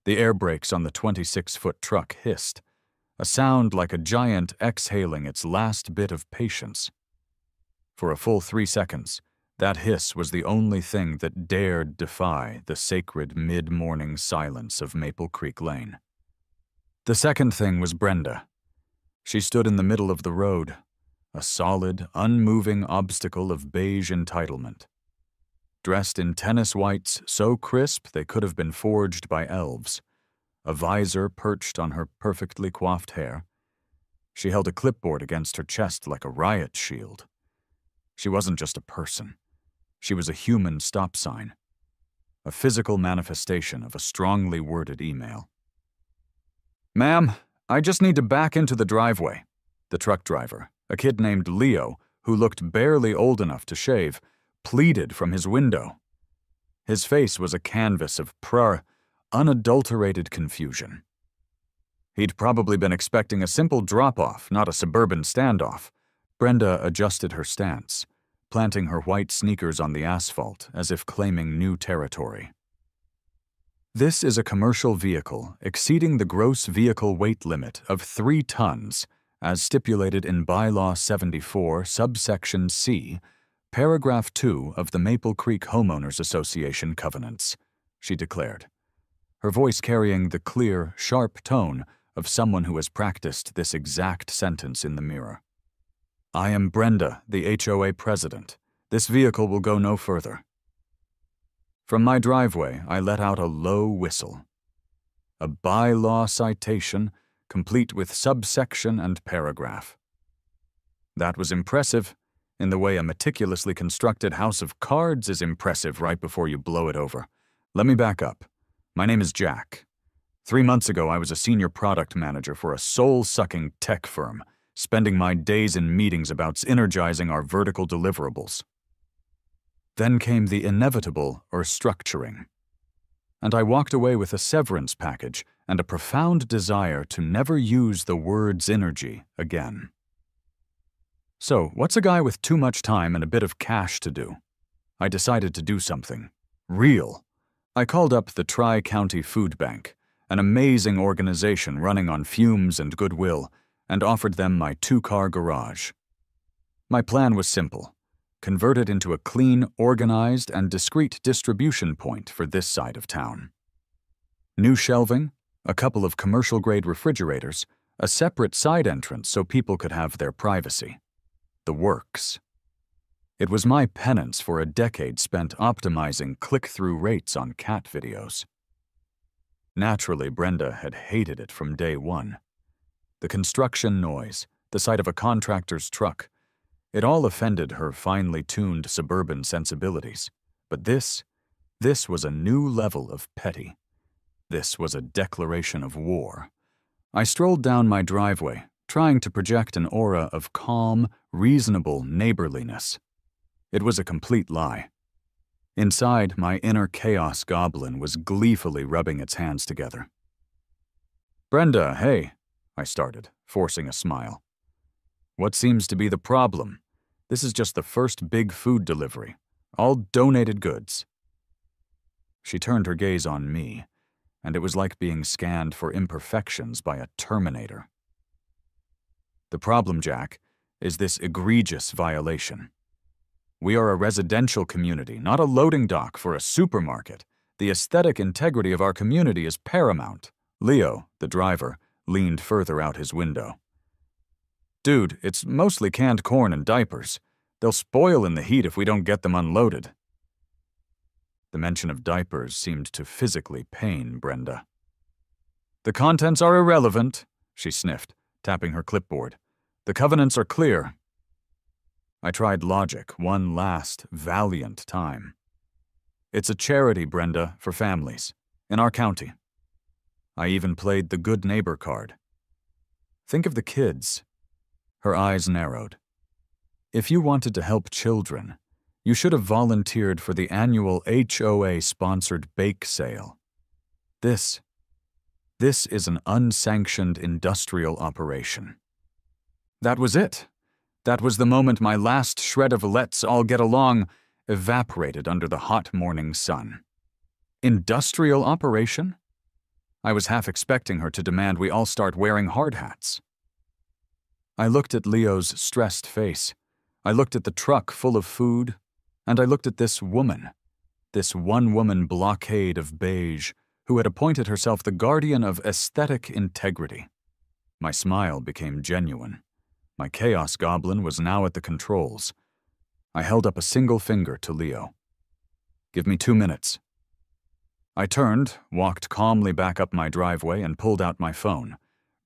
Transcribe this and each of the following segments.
The air brakes on the 26-foot truck hissed, a sound like a giant exhaling its last bit of patience. For a full 3 seconds, that hiss was the only thing that dared defy the sacred mid-morning silence of Maple Creek Lane. The second thing was Brenda. She stood in the middle of the road, a solid, unmoving obstacle of beige entitlement. Dressed in tennis whites so crisp they could have been forged by elves, a visor perched on her perfectly coiffed hair. She held a clipboard against her chest like a riot shield. She wasn't just a person. She was a human stop sign, a physical manifestation of a strongly worded email. "Ma'am, I just need to back into the driveway." The truck driver, a kid named Leo, who looked barely old enough to shave, pleaded from his window. His face was a canvas of unadulterated confusion. He'd probably been expecting a simple drop-off, not a suburban standoff. Brenda adjusted her stance, planting her white sneakers on the asphalt as if claiming new territory. "This is a commercial vehicle exceeding the gross vehicle weight limit of 3 tons, as stipulated in Bylaw 74, subsection C, paragraph 2 of the Maple Creek Homeowners Association covenants," she declared, her voice carrying the clear, sharp tone of someone who has practiced this exact sentence in the mirror. "I am Brenda, the HOA president. This vehicle will go no further." From my driveway, I let out a low whistle. A bylaw citation, complete with subsection and paragraph. That was impressive, in the way a meticulously constructed house of cards is impressive right before you blow it over. Let me back up. My name is Jack. 3 months ago, I was a senior product manager for a soul-sucking tech firm, spending my days in meetings about energizing our vertical deliverables. Then came the inevitable, or structuring. And I walked away with a severance package and a profound desire to never use the word's energy again. So, what's a guy with too much time and a bit of cash to do? I decided to do something real. I called up the Tri-County Food Bank, an amazing organization running on fumes and goodwill, and offered them my 2-car garage. My plan was simple: convert it into a clean, organized, and discreet distribution point for this side of town. New shelving, a couple of commercial-grade refrigerators, a separate side entrance so people could have their privacy. The works. It was my penance for a decade spent optimizing click-through rates on cat videos. Naturally, Brenda had hated it from day one. The construction noise, the sight of a contractor's truck, it all offended her finely tuned suburban sensibilities. But this was a new level of petty. This was a declaration of war. I strolled down my driveway, trying to project an aura of calm, reasonable neighborliness. It was a complete lie. Inside, my inner chaos goblin was gleefully rubbing its hands together. "Brenda, hey," I started, forcing a smile. "What seems to be the problem? This is just the first big food delivery, all donated goods." She turned her gaze on me, and it was like being scanned for imperfections by a Terminator. "The problem, Jack, is this egregious violation. We are a residential community, not a loading dock for a supermarket. The aesthetic integrity of our community is paramount." Leo, the driver, leaned further out his window. "Dude, it's mostly canned corn and diapers. They'll spoil in the heat if we don't get them unloaded." The mention of diapers seemed to physically pain Brenda. "The contents are irrelevant," she sniffed, tapping her clipboard. "The covenants are clear." I tried logic one last, valiant time. "It's a charity, Brenda, for families, in our county." I even played the good neighbor card. "Think of the kids." Her eyes narrowed. "If you wanted to help children, you should have volunteered for the annual HOA-sponsored bake sale. This is an unsanctioned industrial operation." That was it. That was the moment my last shred of let's all get along evaporated under the hot morning sun. Industrial operation? I was half expecting her to demand we all start wearing hard hats. I looked at Leo's stressed face. I looked at the truck full of food, and I looked at this woman, this one-woman blockade of beige, who had appointed herself the guardian of aesthetic integrity. My smile became genuine. My chaos goblin was now at the controls. I held up a single finger to Leo. "Give me 2 minutes." I turned, walked calmly back up my driveway, and pulled out my phone.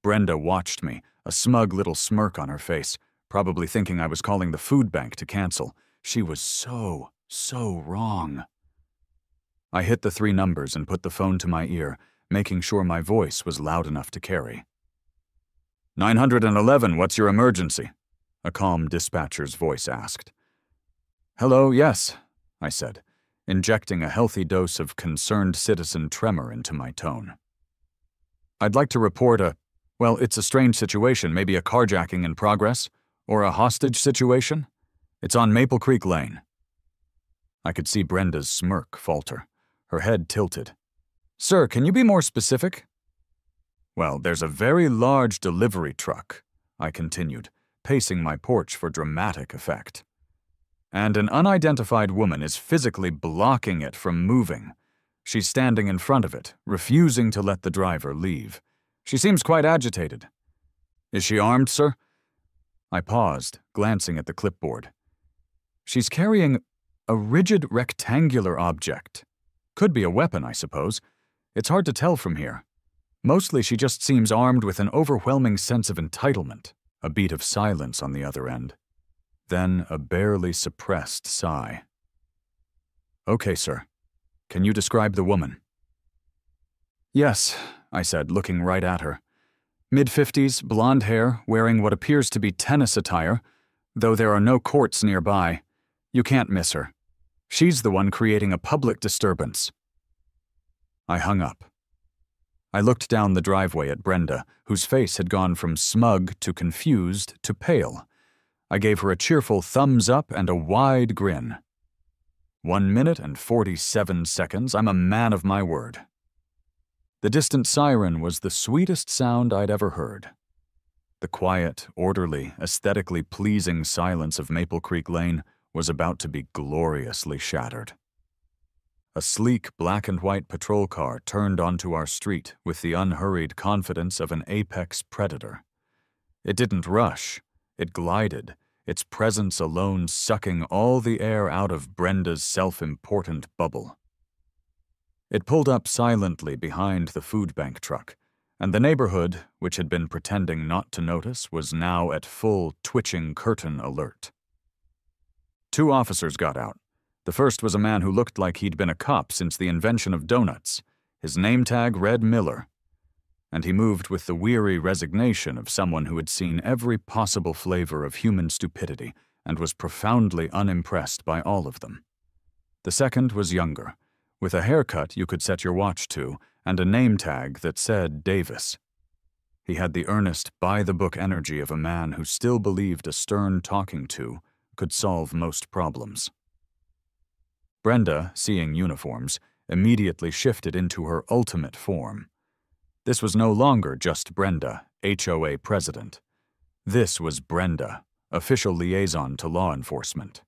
Brenda watched me, a smug little smirk on her face, probably thinking I was calling the food bank to cancel. She was so wrong. I hit the 3 numbers and put the phone to my ear, making sure my voice was loud enough to carry. 911, what's your emergency? A calm dispatcher's voice asked. "Hello, yes," I said, injecting a healthy dose of concerned citizen tremor into my tone. "I'd like to report it's a strange situation, maybe a carjacking in progress, or a hostage situation. It's on Maple Creek Lane." I could see Brenda's smirk falter. Her head tilted. "Sir, can you be more specific?" "Well, there's a very large delivery truck," I continued, pacing my porch for dramatic effect. "And an unidentified woman is physically blocking it from moving. She's standing in front of it, refusing to let the driver leave. She seems quite agitated." "Is she armed, sir?" I paused, glancing at the clipboard. "She's carrying a rigid rectangular object. Could be a weapon, I suppose. It's hard to tell from here. Mostly she just seems armed with an overwhelming sense of entitlement." A beat of silence on the other end. Then a barely suppressed sigh. "Okay, sir. Can you describe the woman?" "Yes," I said, looking right at her. "Mid-50s, blonde hair, wearing what appears to be tennis attire, though there are no courts nearby. You can't miss her. She's the one creating a public disturbance." I hung up. I looked down the driveway at Brenda, whose face had gone from smug to confused to pale. I gave her a cheerful thumbs up and a wide grin. 1 minute and 47 seconds, I'm a man of my word. The distant siren was the sweetest sound I'd ever heard. The quiet, orderly, aesthetically pleasing silence of Maple Creek Lane was about to be gloriously shattered. A sleek black and white patrol car turned onto our street with the unhurried confidence of an apex predator. It didn't rush, it glided, its presence alone sucking all the air out of Brenda's self-important bubble. It pulled up silently behind the food bank truck, and the neighborhood, which had been pretending not to notice, was now at full twitching curtain alert. 2 officers got out. The first was a man who looked like he'd been a cop since the invention of donuts. His name tag read Miller. And he moved with the weary resignation of someone who had seen every possible flavor of human stupidity and was profoundly unimpressed by all of them. The second was younger, with a haircut you could set your watch to and a name tag that said Davis. He had the earnest, by-the-book energy of a man who still believed a stern talking to could solve most problems. Brenda, seeing uniforms, immediately shifted into her ultimate form. This was no longer just Brenda, HOA president. This was Brenda, official liaison to law enforcement.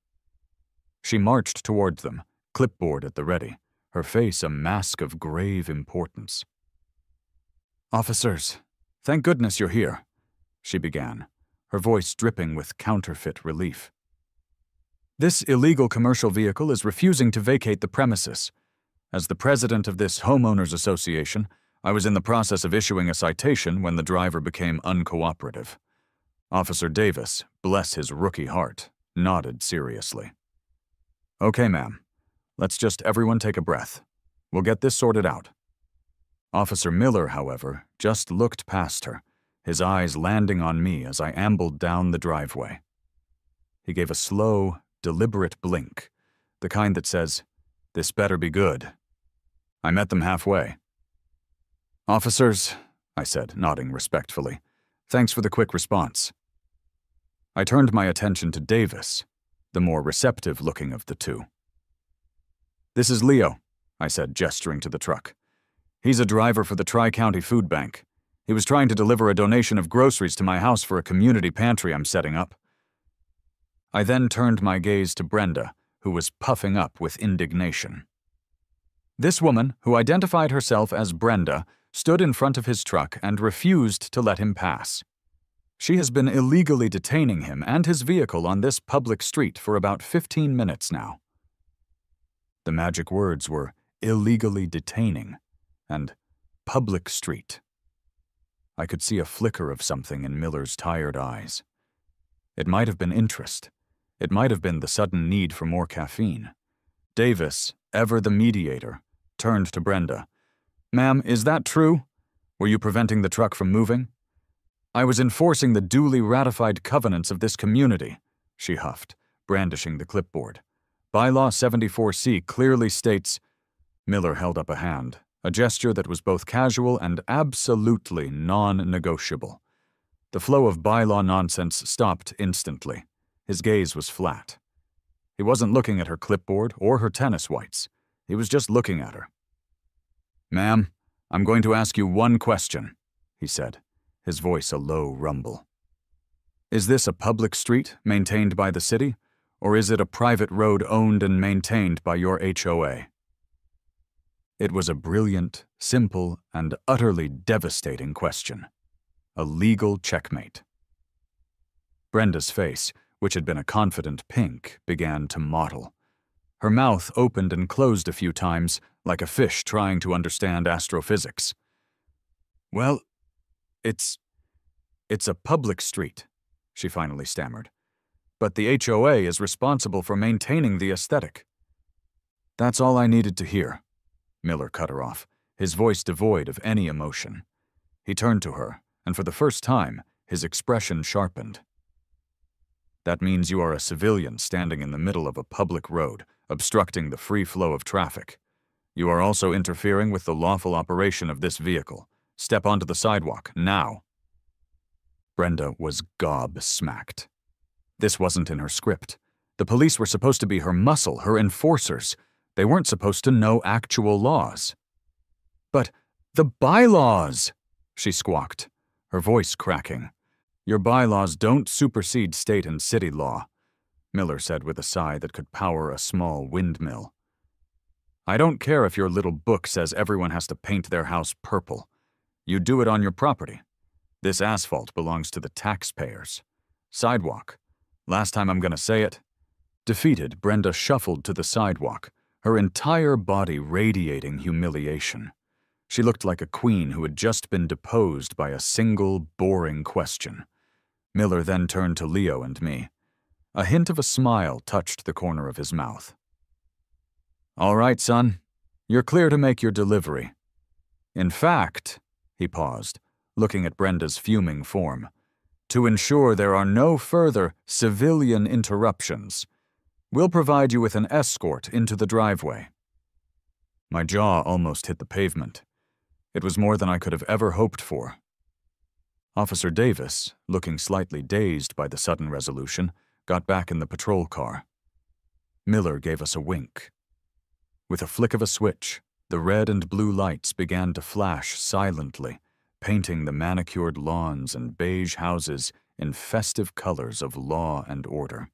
She marched toward them, clipboard at the ready, her face a mask of grave importance. "Officers, thank goodness you're here," she began, her voice dripping with counterfeit relief. "This illegal commercial vehicle is refusing to vacate the premises. As the president of this homeowners association, I was in the process of issuing a citation when the driver became uncooperative. Officer Davis, bless his rookie heart, nodded seriously. "Okay, ma'am. Let's just everyone take a breath. We'll get this sorted out." Officer Miller, however, just looked past her, his eyes landing on me as I ambled down the driveway. He gave a slow, deliberate blink, the kind that says, "This better be good." I met them halfway. "Officers," I said, nodding respectfully, "thanks for the quick response." I turned my attention to Davis, the more receptive-looking of the two. "This is Leo," I said, gesturing to the truck. He's a driver for the Tri-County Food Bank. He was trying to deliver a donation of groceries to my house for a community pantry I'm setting up. I then turned my gaze to Brenda, who was puffing up with indignation. This woman, who identified herself as Brenda, stood in front of his truck and refused to let him pass. She has been illegally detaining him and his vehicle on this public street for about 15 minutes now. The magic words were illegally detaining and public street. I could see a flicker of something in Miller's tired eyes. It might have been interest. It might have been the sudden need for more caffeine. Davis, ever the mediator, turned to Brenda. "Ma'am, is that true? Were you preventing the truck from moving?" "I was enforcing the duly ratified covenants of this community," she huffed, brandishing the clipboard. "Bylaw 74C clearly states—" Miller held up a hand, a gesture that was both casual and absolutely non-negotiable. The flow of bylaw nonsense stopped instantly. His gaze was flat. He wasn't looking at her clipboard or her tennis whites. He was just looking at her. "Ma'am, I'm going to ask you one question," he said, his voice a low rumble. "Is this a public street maintained by the city, or is it a private road owned and maintained by your HOA?" It was a brilliant, simple, and utterly devastating question. A legal checkmate. Brenda's face, which had been a confident pink, began to mottle. Her mouth opened and closed a few times, like a fish trying to understand astrophysics. "Well, it's a public street," she finally stammered. "But the HOA is responsible for maintaining the aesthetic." "That's all I needed to hear," Miller cut her off, his voice devoid of any emotion. He turned to her, and for the first time, his expression sharpened. "That means you are a civilian standing in the middle of a public road, obstructing the free flow of traffic. You are also interfering with the lawful operation of this vehicle. Step onto the sidewalk, now." Brenda was gobsmacked. This wasn't in her script. The police were supposed to be her muscle, her enforcers. They weren't supposed to know actual laws. "But the bylaws!" she squawked, her voice cracking. "Your bylaws don't supersede state and city law," Miller said with a sigh that could power a small windmill. "I don't care if your little book says everyone has to paint their house purple. You do it on your property. This asphalt belongs to the taxpayers. Sidewalk. Last time I'm gonna say it." Defeated, Brenda shuffled to the sidewalk, her entire body radiating humiliation. She looked like a queen who had just been deposed by a single, boring question. Miller then turned to Leo and me. A hint of a smile touched the corner of his mouth. "All right, son. You're clear to make your delivery. In fact," he paused, looking at Brenda's fuming form, "to ensure there are no further civilian interruptions, we'll provide you with an escort into the driveway." My jaw almost hit the pavement. It was more than I could have ever hoped for. Officer Davis, looking slightly dazed by the sudden resolution, got back in the patrol car. Miller gave us a wink. With a flick of a switch, the red and blue lights began to flash silently, painting the manicured lawns and beige houses in festive colors of law and order.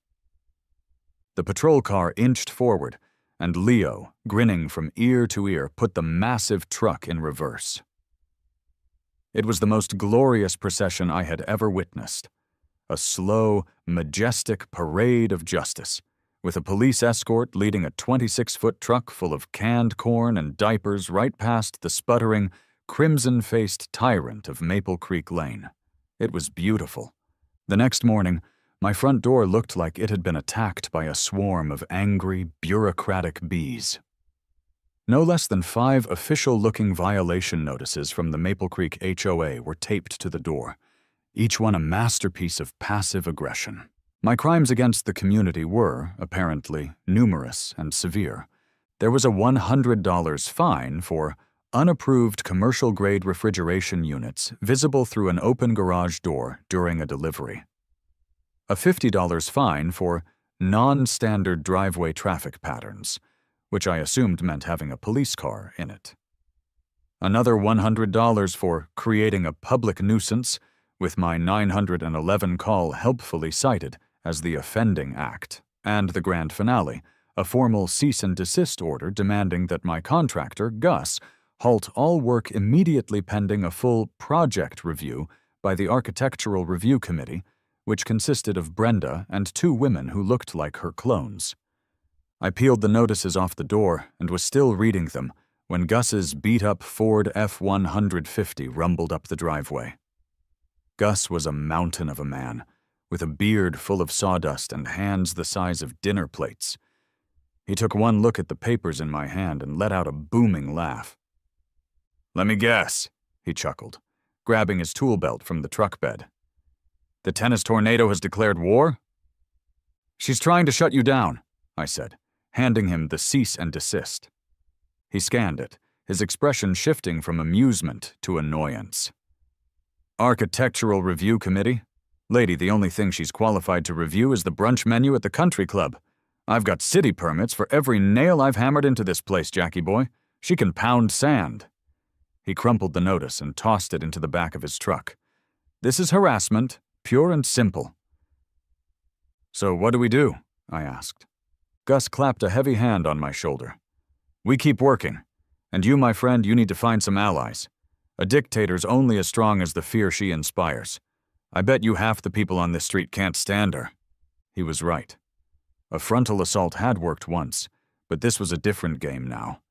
The patrol car inched forward, and Leo, grinning from ear to ear, put the massive truck in reverse. It was the most glorious procession I had ever witnessed. A slow, majestic parade of justice, with a police escort leading a 26-foot truck full of canned corn and diapers right past the sputtering, crimson-faced tyrant of Maple Creek Lane. It was beautiful. The next morning, my front door looked like it had been attacked by a swarm of angry, bureaucratic bees. No less than 5 official-looking violation notices from the Maple Creek HOA were taped to the door, each one a masterpiece of passive aggression. My crimes against the community were, apparently, numerous and severe. There was a $100 fine for unapproved commercial-grade refrigeration units visible through an open garage door during a delivery. A $50 fine for non-standard driveway traffic patterns, which I assumed meant having a police car in it. Another $100 for creating a public nuisance, with my 911 call helpfully cited as the offending act, and the grand finale, a formal cease and desist order demanding that my contractor, Gus, halt all work immediately pending a full project review by the Architectural Review Committee, which consisted of Brenda and 2 women who looked like her clones. I peeled the notices off the door and was still reading them when Gus's beat-up Ford F-150 rumbled up the driveway. Gus was a mountain of a man, with a beard full of sawdust and hands the size of dinner plates. He took one look at the papers in my hand and let out a booming laugh. "Let me guess," he chuckled, grabbing his tool belt from the truck bed. "The tennis tornado has declared war?" "She's trying to shut you down," I said, handing him the cease and desist. He scanned it, his expression shifting from amusement to annoyance. "Architectural Review Committee? Lady, the only thing she's qualified to review is the brunch menu at the country club. I've got city permits for every nail I've hammered into this place, Jackie boy. She can pound sand." He crumpled the notice and tossed it into the back of his truck. "This is harassment, pure and simple." "So what do we do?" I asked. Gus clapped a heavy hand on my shoulder. "We keep working. And you, my friend, you need to find some allies. A dictator's only as strong as the fear she inspires. I bet you half the people on this street can't stand her." He was right. A frontal assault had worked once, but this was a different game now.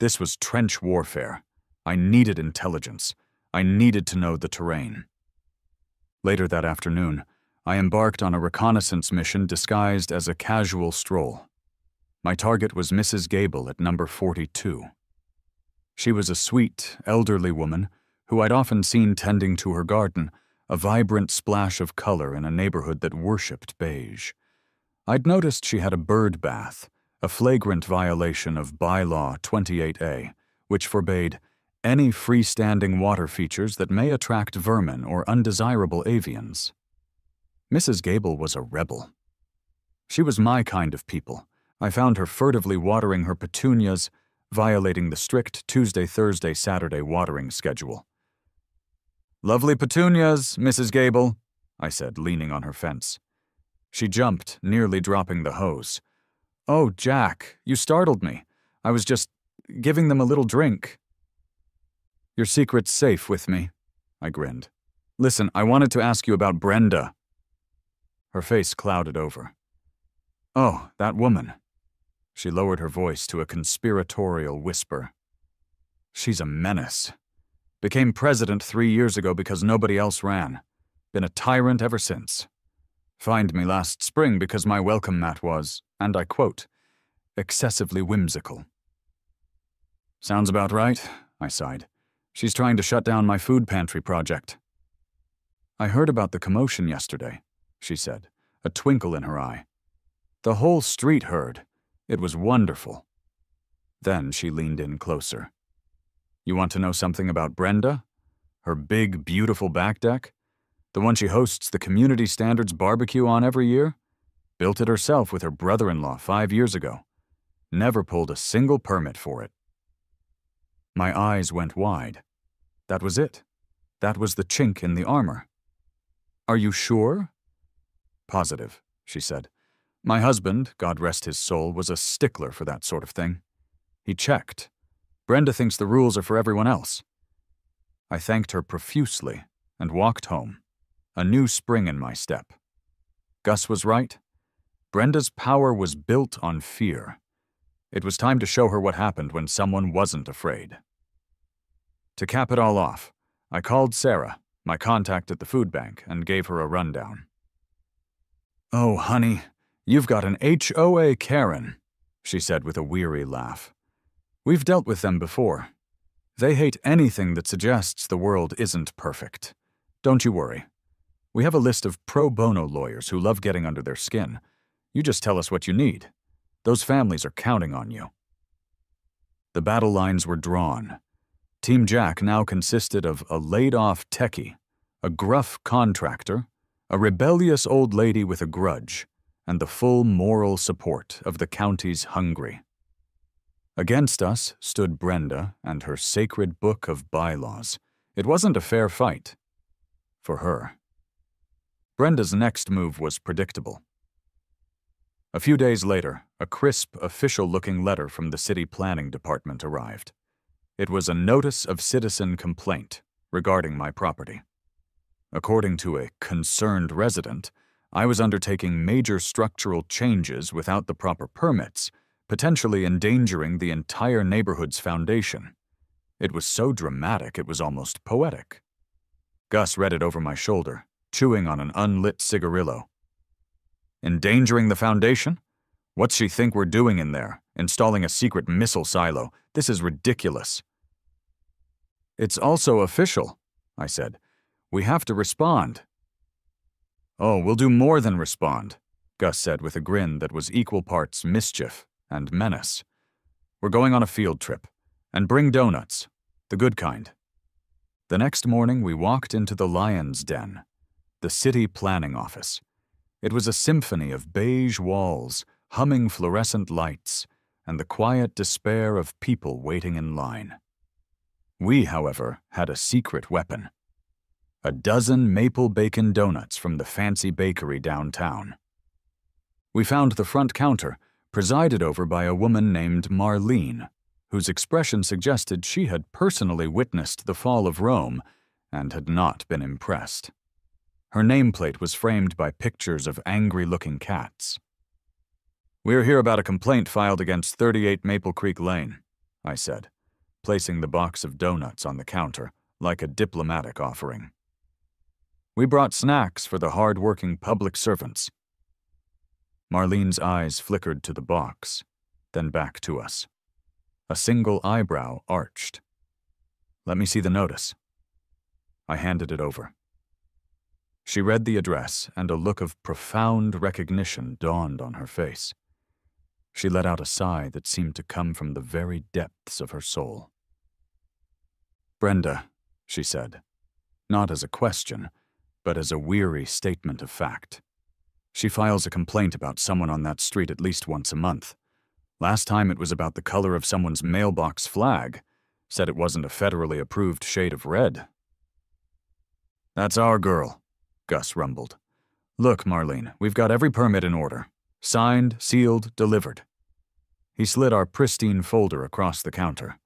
This was trench warfare. I needed intelligence. I needed to know the terrain. Later that afternoon, I embarked on a reconnaissance mission disguised as a casual stroll. My target was Mrs. Gable at number 42. She was a sweet, elderly woman who I'd often seen tending to her garden, a vibrant splash of color in a neighborhood that worshipped beige. I'd noticed she had a bird bath, a flagrant violation of Bylaw 28A, which forbade any freestanding water features that may attract vermin or undesirable avians. Mrs. Gable was a rebel. She was my kind of people. I found her furtively watering her petunias, violating the strict Tuesday, Thursday, Saturday watering schedule. "Lovely petunias, Mrs. Gable," I said, leaning on her fence. She jumped, nearly dropping the hose. "Oh, Jack, you startled me. I was just giving them a little drink." "Your secret's safe with me," I grinned. "Listen, I wanted to ask you about Brenda." Her face clouded over. "Oh, that woman." She lowered her voice to a conspiratorial whisper. "She's a menace. Became president 3 years ago because nobody else ran. Been a tyrant ever since. Fined me last spring because my welcome mat was, and I quote, excessively whimsical." "Sounds about right," I sighed. "She's trying to shut down my food pantry project." "I heard about the commotion yesterday," she said, a twinkle in her eye. "The whole street heard. It was wonderful." Then she leaned in closer. "You want to know something about Brenda? Her big, beautiful back deck? The one she hosts the community standards barbecue on every year? Built it herself with her brother-in-law 5 years ago. Never pulled a single permit for it." My eyes went wide. That was it. That was the chink in the armor. "Are you sure?" "Positive," she said. "My husband, God rest his soul, was a stickler for that sort of thing. He checked. Brenda thinks the rules are for everyone else." I thanked her profusely and walked home, a new spring in my step. Gus was right. Brenda's power was built on fear. It was time to show her what happened when someone wasn't afraid. To cap it all off, I called Sarah, my contact at the food bank, and gave her a rundown. "Oh, honey, you've got an HOA Karen," she said with a weary laugh. "We've dealt with them before. They hate anything that suggests the world isn't perfect. Don't you worry. We have a list of pro bono lawyers who love getting under their skin. You just tell us what you need. Those families are counting on you." The battle lines were drawn. Team Jack now consisted of a laid-off techie, a gruff contractor, a rebellious old lady with a grudge, and the full moral support of the county's hungry. Against us stood Brenda and her sacred book of bylaws. It wasn't a fair fight. For her. Brenda's next move was predictable. A few days later, a crisp, official-looking letter from the city planning department arrived. It was a notice of citizen complaint regarding my property. According to a concerned resident, I was undertaking major structural changes without the proper permits, potentially endangering the entire neighborhood's foundation. It was so dramatic it was almost poetic. Gus read it over my shoulder, chewing on an unlit cigarillo. Endangering the foundation? What's she think we're doing in there? Installing a secret missile silo? This is ridiculous. It's also official, I said. We have to respond. Oh, we'll do more than respond, Gus said with a grin that was equal parts mischief and menace. We're going on a field trip. And bring donuts. The good kind. The next morning, we walked into the Lion's Den, the city planning office. It was a symphony of beige walls, humming fluorescent lights, and the quiet despair of people waiting in line. We, however, had a secret weapon. A dozen maple bacon donuts from the fancy bakery downtown. We found the front counter, presided over by a woman named Marlene, whose expression suggested she had personally witnessed the fall of Rome and had not been impressed. Her nameplate was framed by pictures of angry-looking cats. "We're here about a complaint filed against 38 Maple Creek Lane," I said, placing the box of donuts on the counter like a diplomatic offering. "We brought snacks for the hard-working public servants." Marlene's eyes flickered to the box, then back to us. A single eyebrow arched. "Let me see the notice." I handed it over. She read the address, and a look of profound recognition dawned on her face. She let out a sigh that seemed to come from the very depths of her soul. "Brenda," she said, not as a question, but as a weary statement of fact. "She files a complaint about someone on that street at least once a month. Last time it was about the color of someone's mailbox flag. Said it wasn't a federally approved shade of red." "That's our girl," Gus rumbled. "Look, Marlene, we've got every permit in order. Signed, sealed, delivered." He slid our pristine folder across the counter.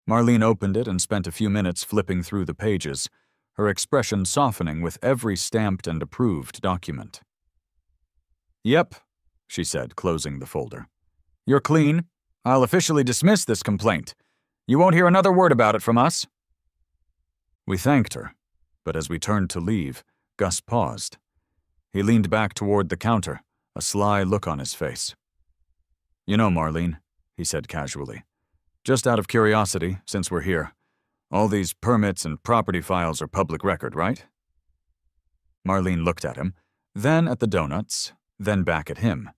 Marlene opened it and spent a few minutes flipping through the pages, her expression softening with every stamped and approved document. "Yep," she said, closing the folder. "You're clean. I'll officially dismiss this complaint. You won't hear another word about it from us." We thanked her, but as we turned to leave, Gus paused. He leaned back toward the counter, a sly look on his face. "You know, Marlene," he said casually, "just out of curiosity, since we're here, all these permits and property files are public record, right?" Marlene looked at him, then at the donuts, then back at him.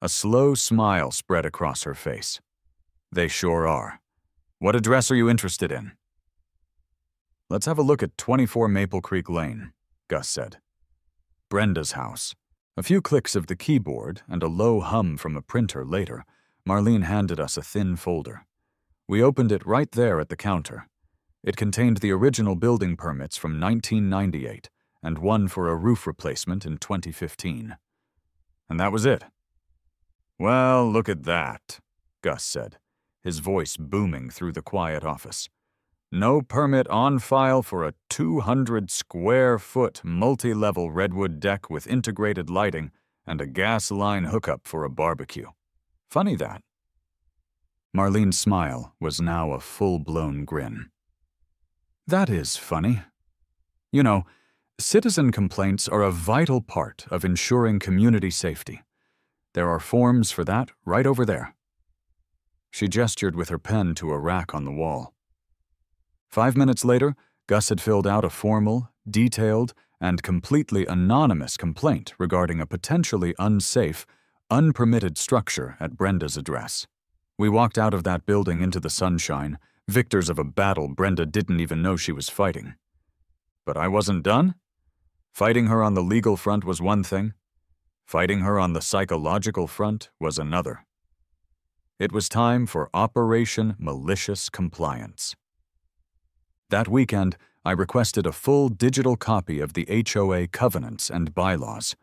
A slow smile spread across her face. "They sure are. What address are you interested in?" "Let's have a look at 24 Maple Creek Lane," Gus said. Brenda's house. A few clicks of the keyboard and a low hum from a printer later, Marlene handed us a thin folder. We opened it right there at the counter. It contained the original building permits from 1998 and one for a roof replacement in 2015. And that was it. "Well, look at that," Gus said, his voice booming through the quiet office. "No permit on file for a 200-square-foot multi-level redwood deck with integrated lighting and a gas line hookup for a barbecue. Funny that." Marlene's smile was now a full-blown grin. "That is funny. You know, citizen complaints are a vital part of ensuring community safety. There are forms for that right over there." She gestured with her pen to a rack on the wall. 5 minutes later, Gus had filled out a formal, detailed, and completely anonymous complaint regarding a potentially unsafe, unpermitted structure at Brenda's address. We walked out of that building into the sunshine, victors of a battle Brenda didn't even know she was fighting. But I wasn't done. Fighting her on the legal front was one thing. Fighting her on the psychological front was another. It was time for Operation Malicious Compliance. That weekend, I requested a full digital copy of the HOA covenants and bylaws.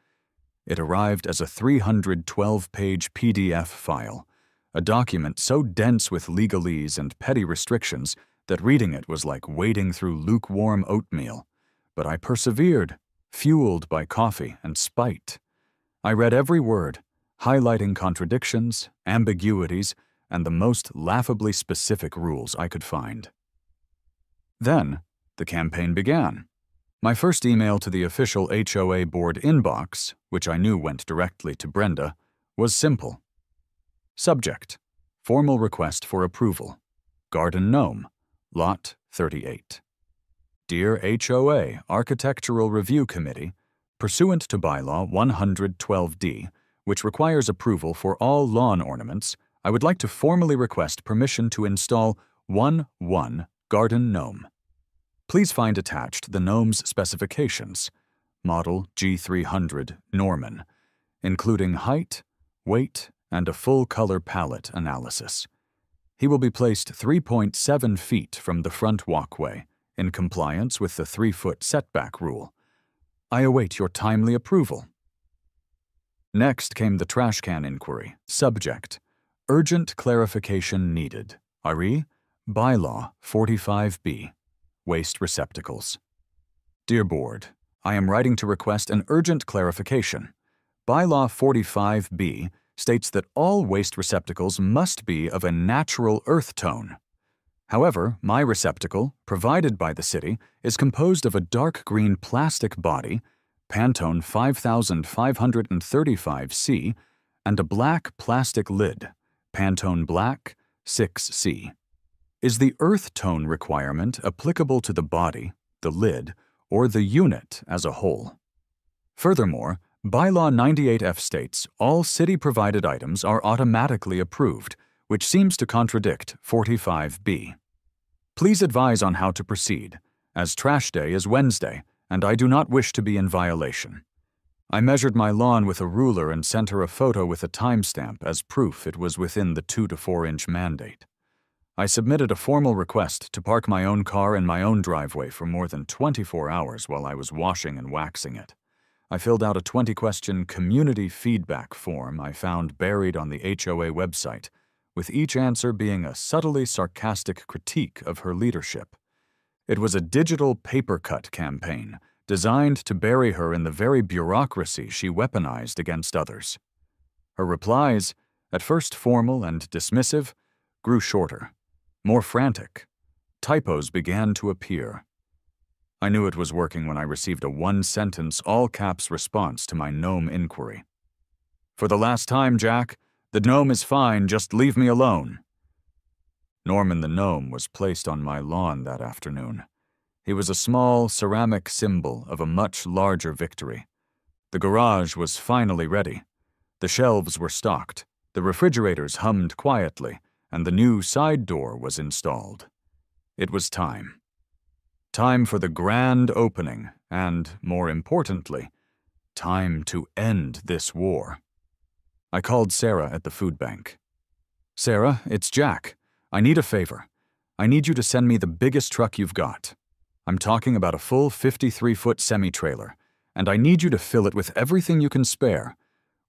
It arrived as a 312-page PDF file, a document so dense with legalese and petty restrictions that reading it was like wading through lukewarm oatmeal. But I persevered, fueled by coffee and spite. I read every word, highlighting contradictions, ambiguities, and the most laughably specific rules I could find. Then, the campaign began. My first email to the official HOA board inbox, which I knew went directly to Brenda, was simple. Subject: Formal request for approval. Garden Gnome, Lot 38. Dear HOA Architectural Review Committee, pursuant to Bylaw 112D, which requires approval for all lawn ornaments, I would like to formally request permission to install 1-1 Garden Gnome. Please find attached the gnome's specifications, Model G300 Norman, including height, weight, and a full color palette analysis. He will be placed 3.7 feet from the front walkway, in compliance with the 3-foot setback rule. I await your timely approval. Next came the trash can inquiry. Subject: Urgent clarification needed. RE Bylaw 45B. Waste receptacles. Dear Board, I am writing to request an urgent clarification. Bylaw 45B states that all waste receptacles must be of a natural earth tone. However, my receptacle, provided by the city, is composed of a dark green plastic body, Pantone 5535C, and a black plastic lid, Pantone Black 6C. Is the earth tone requirement applicable to the body, the lid, or the unit as a whole? Furthermore, Bylaw 98F states all city-provided items are automatically approved, which seems to contradict 45B. Please advise on how to proceed, as trash day is Wednesday, and I do not wish to be in violation. I measured my lawn with a ruler and sent her a photo with a timestamp as proof it was within the 2 to 4 inch mandate. I submitted a formal request to park my own car in my own driveway for more than 24 hours while I was washing and waxing it. I filled out a 20-question community feedback form I found buried on the HOA website, with each answer being a subtly sarcastic critique of her leadership. It was a digital paper-cut campaign designed to bury her in the very bureaucracy she weaponized against others. Her replies, at first formal and dismissive, grew shorter, more frantic. Typos began to appear. I knew it was working when I received a one-sentence, all-caps response to my gnome inquiry. For the last time, Jack, the gnome is fine, just leave me alone. Norman the gnome was placed on my lawn that afternoon. He was a small ceramic symbol of a much larger victory. The garage was finally ready. The shelves were stocked, the refrigerators hummed quietly, and the new side door was installed. It was time. Time for the grand opening, and, more importantly, time to end this war. I called Sarah at the food bank. Sarah, it's Jack. I need a favor. I need you to send me the biggest truck you've got. I'm talking about a full 53-foot semi-trailer, and I need you to fill it with everything you can spare.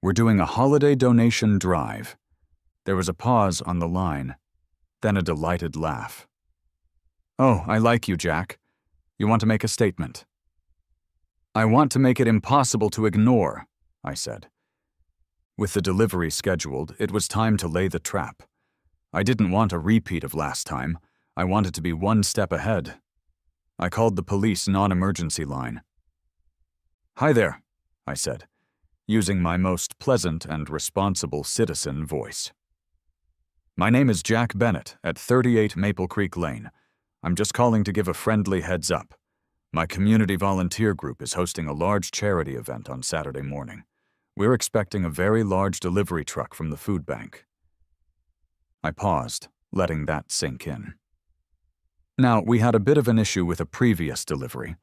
We're doing a holiday donation drive. There was a pause on the line, then a delighted laugh. Oh, I like you, Jack. You want to make a statement? I want to make it impossible to ignore, I said. With the delivery scheduled, it was time to lay the trap. I didn't want a repeat of last time. I wanted to be one step ahead. I called the police non-emergency line. Hi there, I said, using my most pleasant and responsible citizen voice. My name is Jack Bennett at 38 Maple Creek Lane. I'm just calling to give a friendly heads up. My community volunteer group is hosting a large charity event on Saturday morning. We're expecting a very large delivery truck from the food bank. I paused, letting that sink in. Now, we had a bit of an issue with a previous delivery.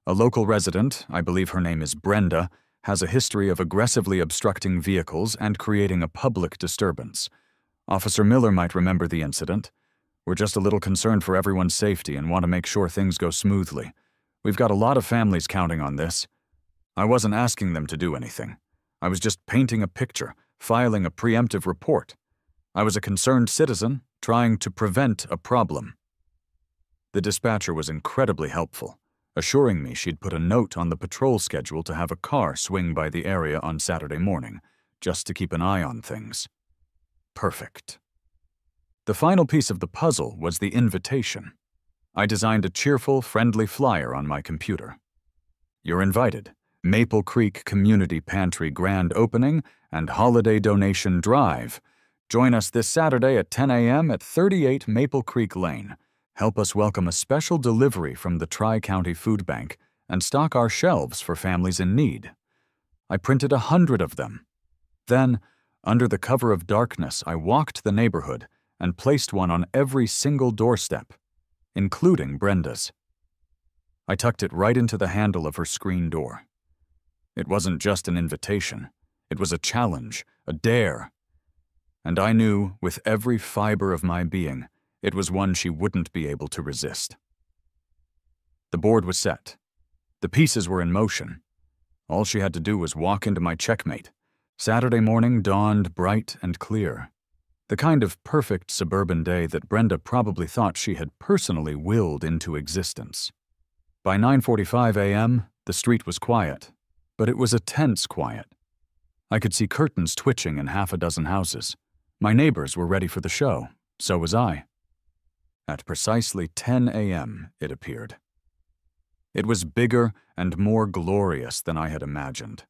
A local resident, I believe her name is Brenda, has a history of aggressively obstructing vehicles and creating a public disturbance. Officer Miller might remember the incident. We're just a little concerned for everyone's safety and want to make sure things go smoothly. We've got a lot of families counting on this. I wasn't asking them to do anything. I was just painting a picture, filing a preemptive report. I was a concerned citizen trying to prevent a problem. The dispatcher was incredibly helpful, assuring me she'd put a note on the patrol schedule to have a car swing by the area on Saturday morning, just to keep an eye on things. Perfect. The final piece of the puzzle was the invitation. I designed a cheerful, friendly flyer on my computer. You're invited. Maple Creek Community Pantry Grand Opening and Holiday Donation Drive. Join us this Saturday at 10 a.m. at 38 Maple Creek Lane. Help us welcome a special delivery from the Tri-County Food Bank and stock our shelves for families in need. I printed 100 of them. Then, under the cover of darkness, I walked the neighborhood and placed one on every single doorstep, including Brenda's. I tucked it right into the handle of her screen door. It wasn't just an invitation. It was a challenge, a dare. And I knew, with every fiber of my being, it was one she wouldn't be able to resist. The board was set. The pieces were in motion. All she had to do was walk into my checkmate. Saturday morning dawned bright and clear. The kind of perfect suburban day that Brenda probably thought she had personally willed into existence. By 9:45 a.m., the street was quiet, but it was a tense quiet. I could see curtains twitching in half a dozen houses. My neighbors were ready for the show. So was I. At precisely 10 a.m., it appeared. It was bigger and more glorious than I had imagined.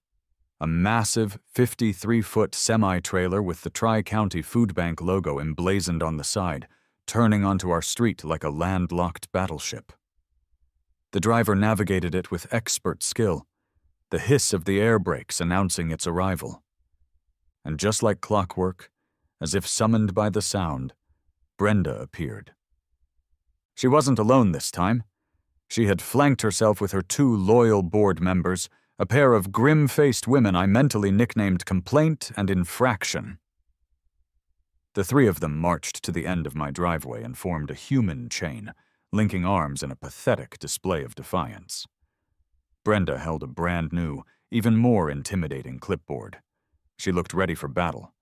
A massive 53-foot semi-trailer with the Tri-County Food Bank logo emblazoned on the side, turning onto our street like a landlocked battleship. The driver navigated it with expert skill, the hiss of the air brakes announcing its arrival. And just like clockwork, as if summoned by the sound, Brenda appeared. She wasn't alone this time. She had flanked herself with her 2 loyal board members, a pair of grim-faced women I mentally nicknamed Complaint and Infraction. The 3 of them marched to the end of my driveway and formed a human chain, linking arms in a pathetic display of defiance. Brenda held a brand-new, even more intimidating clipboard. She looked ready for battle.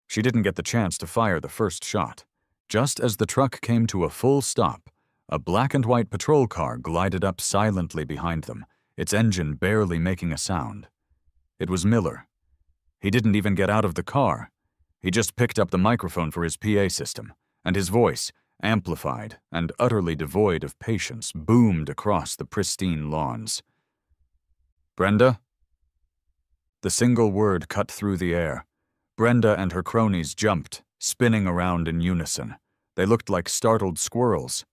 She didn't get the chance to fire the first shot. Just as the truck came to a full stop, a black-and-white patrol car glided up silently behind them, its engine barely making a sound. It was Miller. He didn't even get out of the car. He just picked up the microphone for his PA system, and his voice, amplified and utterly devoid of patience, boomed across the pristine lawns. "Brenda?" The single word cut through the air. Brenda and her cronies jumped, spinning around in unison. They looked like startled squirrels.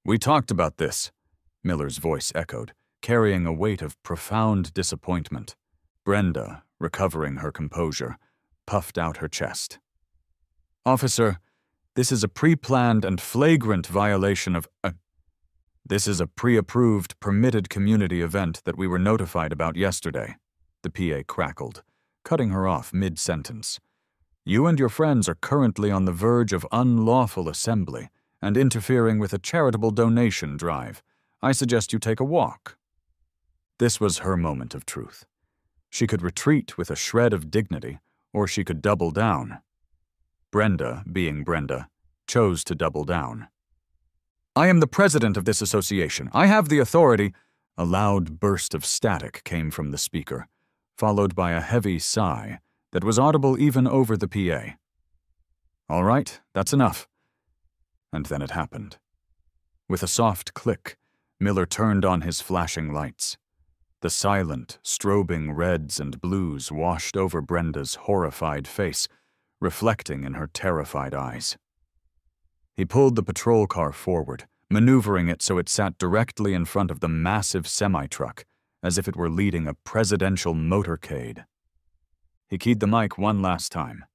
"We talked about this," Miller's voice echoed, carrying a weight of profound disappointment. Brenda, recovering her composure, puffed out her chest. "Officer, this is a pre-planned and flagrant violation of This is a pre-approved, permitted community event that we were notified about yesterday," the PA crackled, cutting her off mid-sentence. "You and your friends are currently on the verge of unlawful assembly and interfering with a charitable donation drive. I suggest you take a walk." This was her moment of truth. She could retreat with a shred of dignity, or she could double down. Brenda, being Brenda, chose to double down. "I am the president of this association. I have the authority—" A loud burst of static came from the speaker, followed by a heavy sigh that was audible even over the PA. "All right, that's enough." And then it happened. With a soft click, Miller turned on his flashing lights. The silent, strobing reds and blues washed over Brenda's horrified face, reflecting in her terrified eyes. He pulled the patrol car forward, maneuvering it so it sat directly in front of the massive semi-truck, as if it were leading a presidential motorcade. He keyed the mic one last time.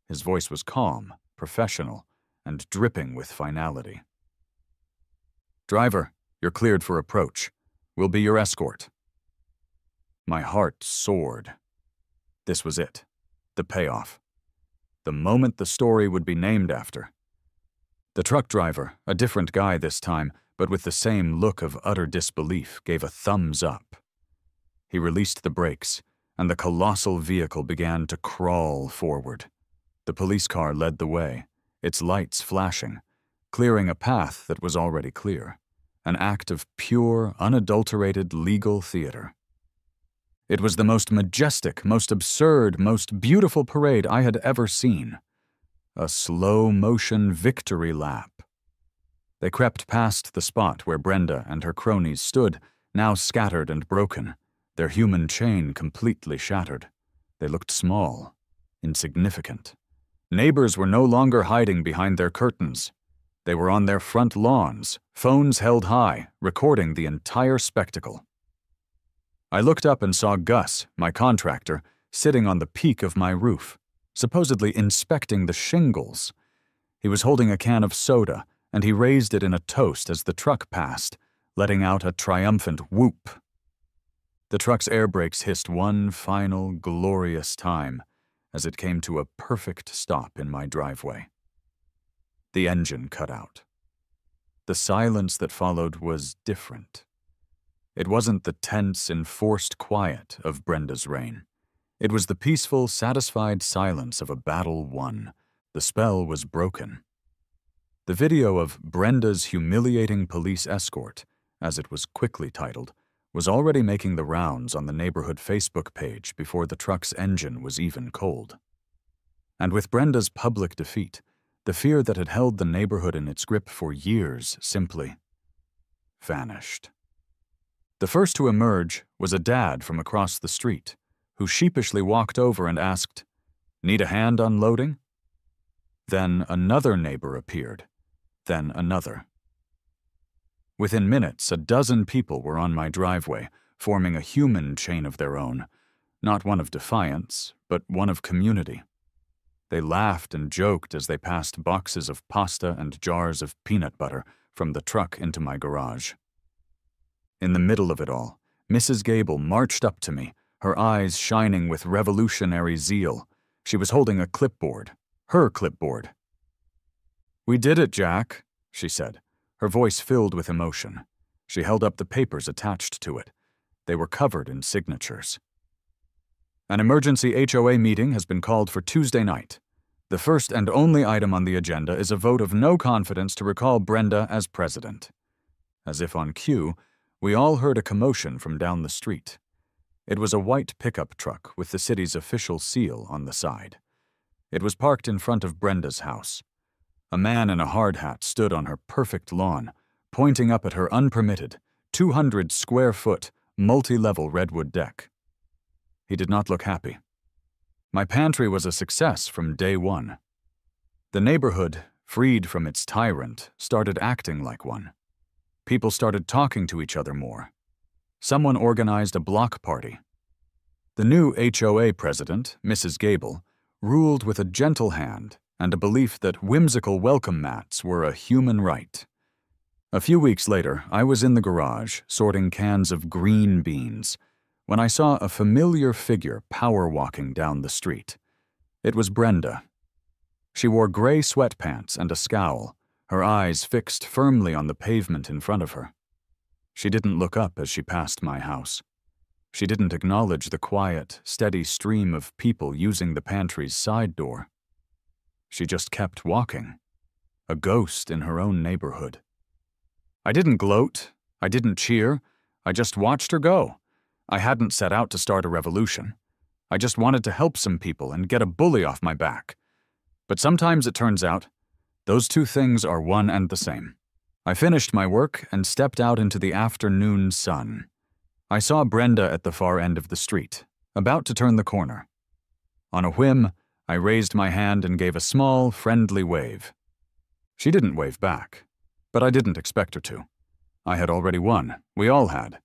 His voice was calm, professional, and dripping with finality. "Driver, you're cleared for approach. We'll be your escort." My heart soared. This was it, the payoff. the moment the story would be named after. The truck driver, a different guy this time, but with the same look of utter disbelief, gave a thumbs up. He released the brakes, and the colossal vehicle began to crawl forward. The police car led the way, its lights flashing, clearing a path that was already clear, an act of pure, unadulterated legal theater. It was the most majestic, most absurd, most beautiful parade I had ever seen. A slow-motion victory lap. They crept past the spot where Brenda and her cronies stood, now scattered and broken, their human chain completely shattered. They looked small, insignificant. Neighbors were no longer hiding behind their curtains. They were on their front lawns, phones held high, recording the entire spectacle. I looked up and saw Gus, my contractor, sitting on the peak of my roof, supposedly inspecting the shingles. He was holding a can of soda, and he raised it in a toast as the truck passed, letting out a triumphant whoop. The truck's air brakes hissed one final, glorious time as it came to a perfect stop in my driveway. The engine cut out. The silence that followed was different. It wasn't the tense, enforced quiet of Brenda's reign. It was the peaceful, satisfied silence of a battle won. The spell was broken. The video of Brenda's humiliating police escort, as it was quickly titled, was already making the rounds on the neighborhood Facebook page before the truck's engine was even cold. And with Brenda's public defeat, the fear that had held the neighborhood in its grip for years simply vanished. The first to emerge was a dad from across the street, who sheepishly walked over and asked, "Need a hand unloading?" Then another neighbor appeared, then another. Within minutes, a dozen people were on my driveway, forming a human chain of their own, not one of defiance, but one of community. They laughed and joked as they passed boxes of pasta and jars of peanut butter from the truck into my garage. In the middle of it all, Mrs. Gable marched up to me, her eyes shining with revolutionary zeal. She was holding a clipboard, her clipboard. "We did it, Jack," she said, her voice filled with emotion. She held up the papers attached to it. They were covered in signatures. "An emergency HOA meeting has been called for Tuesday night. The first and only item on the agenda is a vote of no confidence to recall Brenda as president." As if on cue, we all heard a commotion from down the street. It was a white pickup truck with the city's official seal on the side. It was parked in front of Brenda's house. A man in a hard hat stood on her perfect lawn, pointing up at her unpermitted, 200-square-foot, multi-level redwood deck. He did not look happy. My pantry was a success from day one. The neighborhood, freed from its tyrant, started acting like one. People started talking to each other more. Someone organized a block party. The new HOA president, Mrs. Gable, ruled with a gentle hand and a belief that whimsical welcome mats were a human right. A few weeks later, I was in the garage sorting cans of green beans when I saw a familiar figure power-walking down the street. It was Brenda. She wore gray sweatpants and a scowl, her eyes fixed firmly on the pavement in front of her. She didn't look up as she passed my house. She didn't acknowledge the quiet, steady stream of people using the pantry's side door. She just kept walking, a ghost in her own neighborhood. I didn't gloat, I didn't cheer, I just watched her go. I hadn't set out to start a revolution. I just wanted to help some people and get a bully off my back. But sometimes it turns out, those two things are one and the same. I finished my work and stepped out into the afternoon sun. I saw Brenda at the far end of the street, about to turn the corner. On a whim, I raised my hand and gave a small, friendly wave. She didn't wave back, but I didn't expect her to. I had already won. We all had.